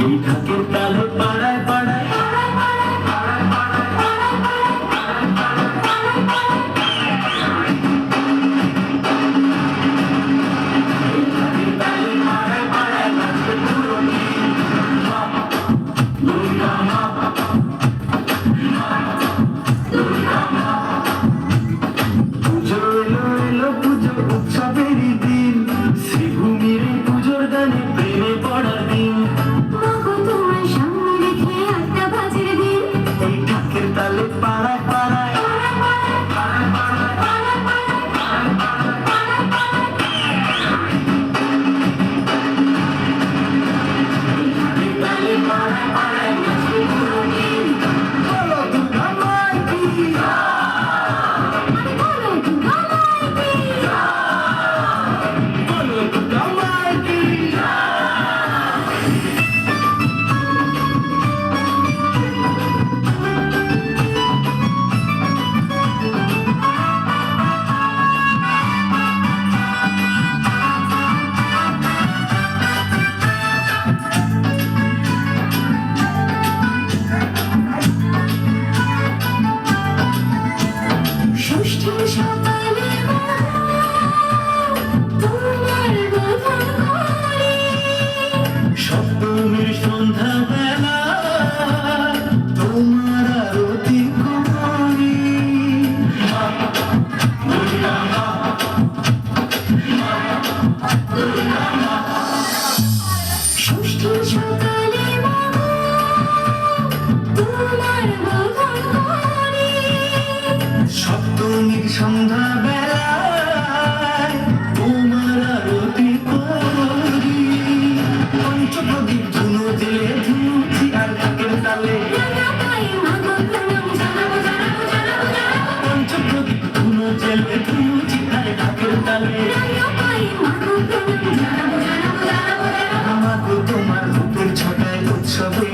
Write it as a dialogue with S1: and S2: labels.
S1: এই ঢাকের তালে পাড়ায় পাড়ায় পুজো এলো এলো পুজো উৎসবেরই দিন, শ্রীভূমির পুজোর গানে প্রেমে পড়ার দিন।
S2: তোমার সামনে রেখে একটা বাজের দিন,
S1: এই ঢাকের তালে পাড়ায় পাড়ায় বলো দুর্গা মাই কি,
S2: বলো দুর্গা মাই কি।
S1: বলো দুর্গা মাই কি।
S2: ষষ্ঠী সকালে মা, তোমার বোধন করি।
S1: সপ্তমীর সন্ধ্যা বেলা তোমার আরতি করি।
S2: ষষ্ঠী সকালে মা, তোমার বোধন করি।
S1: সপ্তমীর সন্ধ্যা বেলায় তোমার আরতি করি। পঞ্চপ্রদীপ ধুনো জেলে ধুনুচি আর ঢাকের তালে,
S2: রাঙা পায়ে মাগো প্রণাম জানাবো জানাবো জানাবো জানাবো।
S1: পঞ্চপ্রদীপ ধুনো জেলে ধুনুচি আর ঢাকের তালে।
S2: রাঙা পায়ে মাগো প্রণাম জানাবো জানাবো জানাবো জানাবো।
S1: মাগো তোমার রূপের ছটায় উৎসবে